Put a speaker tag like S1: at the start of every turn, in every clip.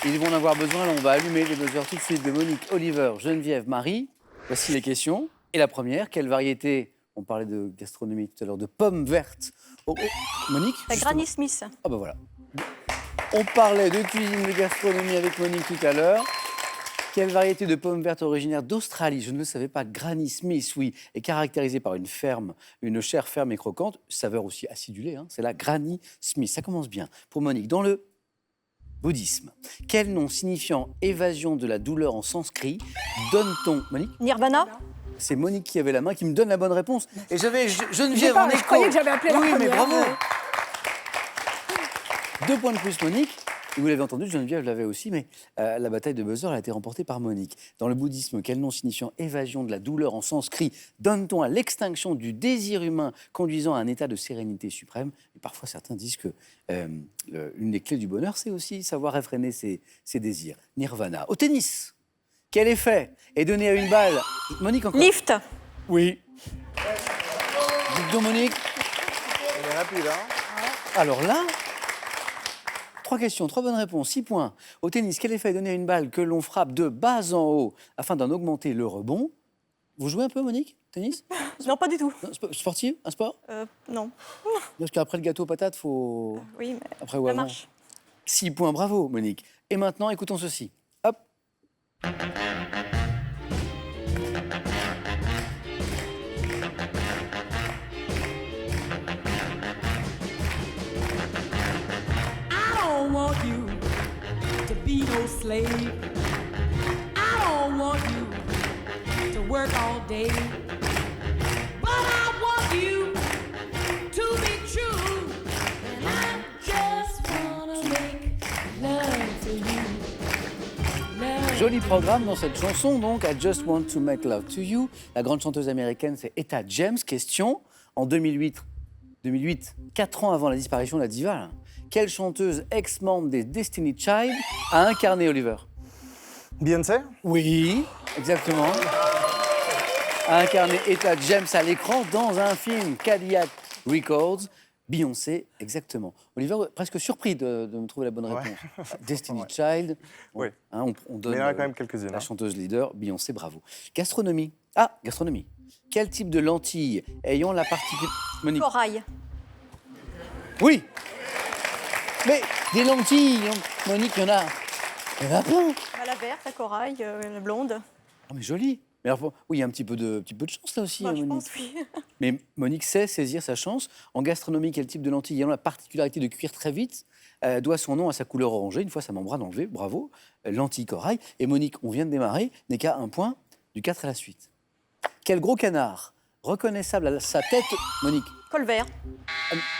S1: Ils vont en avoir besoin. Là, on va allumer les buzzers tout de suite de Monique, Oliver, Geneviève, Marie. Voici les questions. Et la première, quelle variété, on parlait de gastronomie tout à l'heure, de pommes vertes. Monique
S2: La
S1: justement.
S2: Granny Smith.
S1: Ah ben voilà. On parlait de cuisine de gastronomie avec Monique tout à l'heure. Quelle variété de pommes vertes originaire d'Australie? Je ne le savais pas. Granny Smith, oui, est caractérisée par une chair ferme et croquante, saveur aussi acidulée. Hein, c'est la Granny Smith. Ça commence bien. Pour Monique, dans le bouddhisme, quel nom signifiant évasion de la douleur en sanskrit donne-t-on, Monique?
S2: Nirvana.
S1: C'est Monique qui avait la main qui me donne la bonne réponse. Et j'avais Geneviève en écho.
S3: Je croyais que j'avais appelé la
S1: Oui, mais
S3: première.
S1: bravo. 2 points de plus, Monique. Et vous l'avez entendu, Geneviève l'avait aussi, mais la bataille de buzzer a été remportée par Monique. Dans le bouddhisme, quel nom signifiant évasion de la douleur en sanskrit donne-t-on à l'extinction du désir humain conduisant à un état de sérénité suprême? Et parfois, certains disent que une des clés du bonheur, c'est aussi savoir réfréner ses désirs. Nirvana. Au tennis, quel effet est donné à une balle? Monique, encore.
S2: Lift.
S1: Oui. Dites donc, Monique.
S4: Elle est rapide, hein?
S1: Alors là, 3 questions, 3 bonnes réponses, 6 points. Au tennis, quel effet est donné à une balle que l'on frappe de bas en haut afin d'en augmenter le rebond? Vous jouez un peu, Monique, tennis?
S2: Non, pas du tout.
S1: Non, sportif? Un sport?
S2: Non.
S1: Parce qu'après le gâteau aux patates, faut...
S2: Oui, mais
S1: Après ou
S2: ça
S1: avant?
S2: marche.
S1: 6 points, bravo, Monique. Et maintenant, écoutons ceci. Hop.
S5: I don't want you to be no slave. I don't want you to work all day. But I want you to be true. And I just wanna make love to you. Love.
S1: Joli programme dans cette chanson, donc, I Just Want to Make Love to You. La grande chanteuse américaine, c'est Etta James. Question, en 2008, 4 ans avant la disparition de la diva, là, quelle chanteuse ex-membre des Destiny Child a incarné Oliver?
S4: Beyoncé?
S1: Oui, exactement. A incarné Etta James à l'écran dans un film Cadillac Records. Beyoncé, exactement. Oliver, presque surpris de me trouver la bonne réponse. Destiny Child.
S4: Oui.
S1: Hein, on donne
S4: Mais il y en a quand même quelques-unes.
S1: la
S4: hein.
S1: chanteuse leader, Beyoncé, bravo. Gastronomie. Ah, gastronomie. Quel type de lentilles ayant la particularité... Monique.
S2: Corail.
S1: Oui. Mais des lentilles, Monique, il y en a plein.
S2: La verte, la corail, la blonde.
S1: Oh, mais joli. Mais alors, oui, il y a un petit peu de chance là aussi,
S2: Bah, je
S1: Monique.
S2: pense, oui.
S1: Mais Monique sait saisir sa chance. En gastronomie, quel type de lentilles ayant la particularité de cuire très vite doit son nom à sa couleur orangée, une fois sa membrane enlevée, bravo, lentilles corail. Et Monique, on vient de démarrer, n'est qu'à 1 point, du 4 à la suite. Quel gros canard, reconnaissable à sa tête, Monique,
S2: Colvert.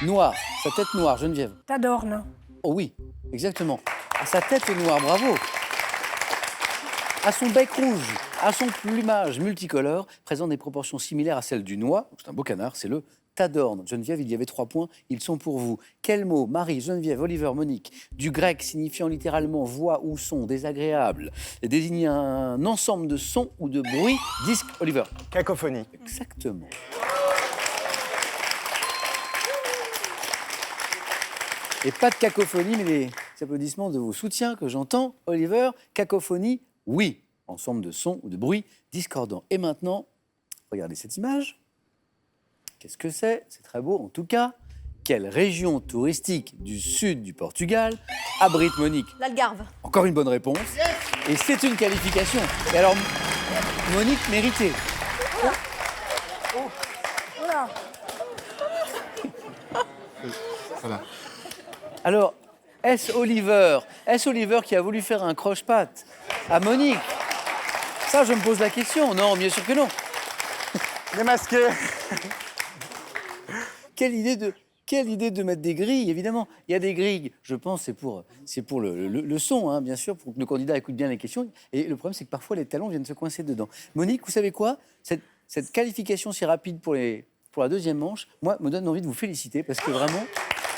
S1: noire, sa tête noire, Geneviève.
S3: T'adornes.
S1: Oh oui, exactement. À sa tête noire, bravo. À son bec rouge, à son plumage multicolore, présente des proportions similaires à celles du noix. C'est un beau canard, c'est le Tadorne. Geneviève, il y avait 3 points, ils sont pour vous. Quel mot, Marie, Geneviève, Oliver, Monique, du grec signifiant littéralement voix ou son désagréable, désigne un ensemble de sons ou de bruits, disque, Oliver.
S4: Cacophonie.
S1: Exactement. Et pas de cacophonie, mais les applaudissements de vos soutiens que j'entends. Oliver, cacophonie, oui. Ensemble de sons ou de bruits discordants. Et maintenant, regardez cette image. Qu'est-ce que c'est? C'est très beau en tout cas. Quelle région touristique du sud du Portugal abrite Monique?
S2: L'Algarve.
S1: Encore une bonne réponse. Et c'est une qualification. Et alors, Monique méritait.
S3: Voilà.
S1: Alors, est-ce Oliver qui a voulu faire un croche-patte à Monique? Ça, je me pose la question. Non, bien sûr que non.
S4: Démasqué.
S1: Quelle idée de mettre des grilles, évidemment. Il y a des grilles, je pense, c'est pour le son, hein, bien sûr, pour que nos candidats écoutent bien les questions. Et le problème, c'est que parfois, les talons viennent se coincer dedans. Monique, vous savez quoi? Cette qualification si rapide pour la deuxième manche, moi, me donne envie de vous féliciter parce que vraiment,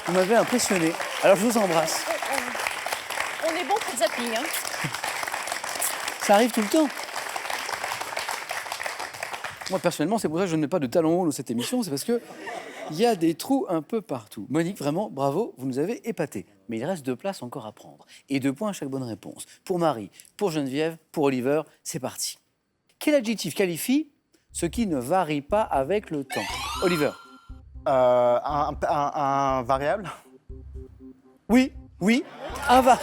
S1: vous m'avez impressionné. Alors, je vous embrasse.
S2: On est bon pour le zapping, hein.
S1: Ça arrive tout le temps. Moi, personnellement, c'est pour ça que je ne mets pas de talons hauts dans cette émission. C'est parce que Il y a des trous un peu partout. Monique, vraiment, bravo, vous nous avez épatés. Mais il reste 2 places encore à prendre. Et 2 points à chaque bonne réponse. Pour Marie, pour Geneviève, pour Oliver, c'est parti. Quel adjectif qualifie ce qui ne varie pas avec le temps? Oliver.
S4: Un variable.
S1: Oui, oui. Un va.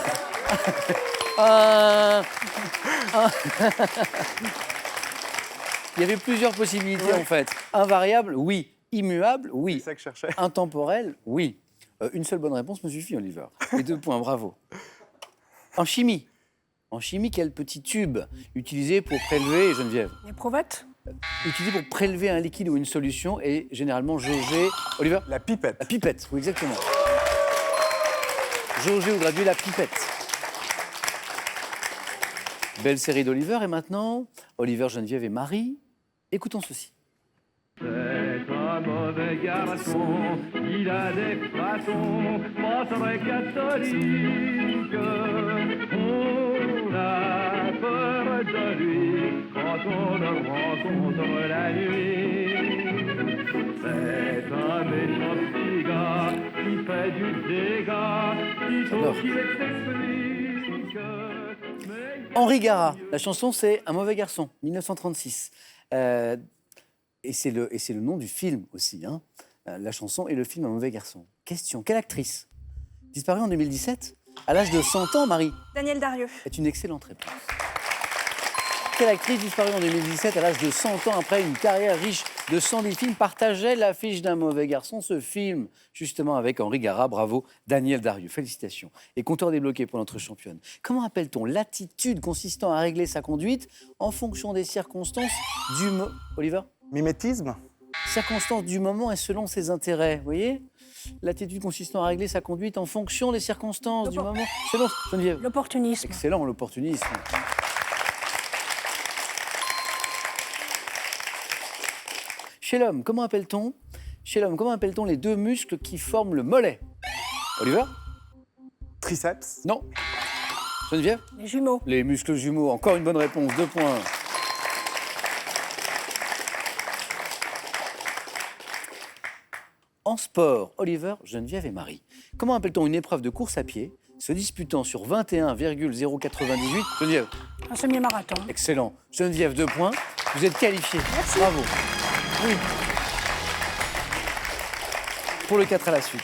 S1: Il y avait plusieurs possibilités en fait. Invariable, oui. Immuable, oui.
S4: C'est ça que je cherchais.
S1: Intemporel, oui. Une seule bonne réponse me suffit, Oliver. Et 2 points, bravo. En chimie, quel petit tube utilisé pour prélever, Geneviève?
S2: Éprouvette.
S1: Utilisé pour prélever un liquide ou une solution et généralement jaugé. Oliver?
S4: La pipette.
S1: La pipette, oui, exactement. Jauger ou graduer la pipette. Belle série d'Oliver. Et maintenant, Oliver, Geneviève et Marie. Écoutons ceci.
S3: C'est un mauvais garçon, il a des façons pas très catholiques. On a peur de lui quand on le rencontre la nuit. C'est un méchant petit gars qui fait du dégât, il faut qu'il s'explique.
S1: Henri Gara. La chanson, c'est Un mauvais garçon, 1936. Et c'est le nom du film aussi. Hein. La chanson et le film Un mauvais garçon. Question, quelle actrice, disparue en 2017, à l'âge de 100 ans, Marie?
S2: Daniel Darieux.
S1: C'est une excellente réponse. Quelle actrice disparue en 2017 à l'âge de 100 ans après une carrière riche de 110 films partageait l'affiche d'Un mauvais garçon? Ce film, justement avec Henri Gara, bravo, Daniel Darieux, félicitations. Et compteur débloqué pour notre championne. Comment appelle-t-on l'attitude consistant à régler sa conduite en fonction des circonstances du moment? Oliver?
S4: Mimétisme.
S1: Circonstances du moment et selon ses intérêts, vous voyez? L'attitude consistant à régler sa conduite en fonction des circonstances du moment. Selon Geneviève.
S2: L'opportunisme.
S1: Excellent, l'opportunisme. Chez l'homme, comment appelle-t-on les 2 muscles qui forment le mollet? Oliver?
S4: Triceps.
S1: Non. Geneviève?
S2: Les jumeaux.
S1: Les muscles jumeaux, encore une bonne réponse, 2 points. En sport, Oliver, Geneviève et Marie. Comment appelle-t-on une épreuve de course à pied se disputant sur 21,098? Geneviève?
S2: Un semi-marathon.
S1: Excellent. Geneviève, 2 points. Vous êtes qualifiée.
S2: Merci.
S1: Bravo. Oui. Pour le 4 à la suite.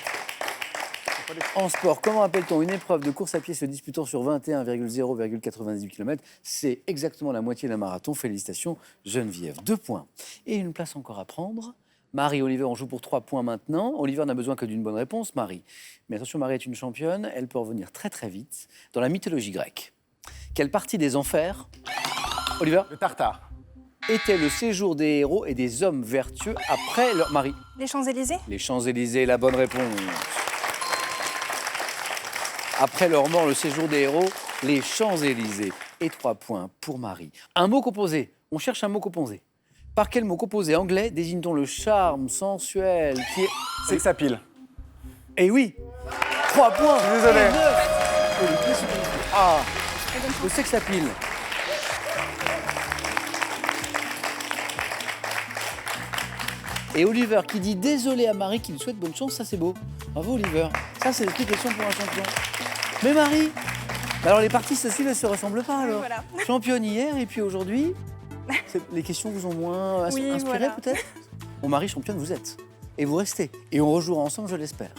S1: En sport, comment appelle-t-on une épreuve de course à pied se disputant sur 21,098 km? C'est exactement la moitié d'un marathon. Félicitations, Geneviève. 2 points. Et une place encore à prendre. Marie et Oliver, on joue pour 3 points maintenant. Oliver n'a besoin que d'une bonne réponse, Marie. Mais attention, Marie est une championne, elle peut revenir très très vite. Dans la mythologie grecque, quelle partie des enfers, Oliver,
S4: Le tartare.
S1: était le séjour des héros et des hommes vertueux après leur... Marie?
S2: Les Champs-Élysées.
S1: Les Champs-Élysées, la bonne réponse. Après leur mort, le séjour des héros, les Champs-Élysées. Et 3 points pour Marie. Un mot composé, on cherche un mot composé. Par quel mot composé anglais désigne-t-on le charme sensuel qui est...
S4: Sex appeal.
S1: Eh oui 3 points.
S4: Désolé.
S1: Et 9. Oh, le pied se qualifie. Ah, le sex appeal. Et Oliver qui dit désolé à Marie qui lui souhaite bonne chance, ça c'est beau. Bravo Oliver. Ça c'est des petites questions pour un champion. Mais Marie, alors les parties se suivent, elles se ressemblent pas alors.
S2: Voilà.
S1: Championne hier et puis aujourd'hui, les questions vous ont moins
S2: Oui,
S1: inspiré
S2: voilà.
S1: peut-être. Mon mari championne vous êtes. Et vous restez. Et on rejouera ensemble, je l'espère.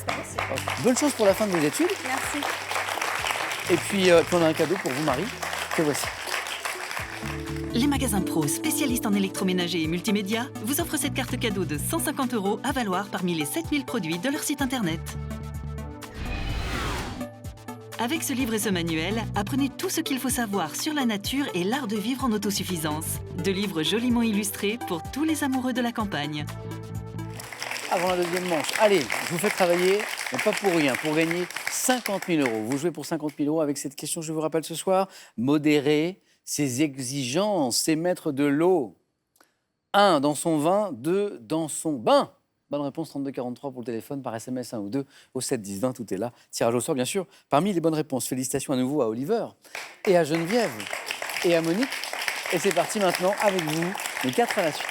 S2: Merci.
S1: Bonne chance pour la fin de vos études.
S2: Merci.
S1: Et puis on a un cadeau pour vous Marie. Que voici.
S6: Les magasins Pro, spécialistes en électroménager et multimédia, vous offrent cette carte cadeau de 150 € à valoir parmi les 7000 produits de leur site internet. Avec ce livre et ce manuel, apprenez tout ce qu'il faut savoir sur la nature et l'art de vivre en autosuffisance. 2 livres joliment illustrés pour tous les amoureux de la campagne.
S1: Avant la deuxième manche, allez, je vous fais travailler, mais pas pour rien, pour gagner 50 000 €. Vous jouez pour 50 000 € avec cette question, je vous rappelle ce soir, modérer ses exigences, c'est mettre de l'eau. 1 dans son vin, 2 dans son bain. Bonne réponse, 3243 pour le téléphone, par SMS 1 ou 2 au 7 10 20, tout est là. Tirage au sort, bien sûr, parmi les bonnes réponses. Félicitations à nouveau à Oliver et à Geneviève et à Monique. Et c'est parti maintenant avec vous, les 4 à la suite.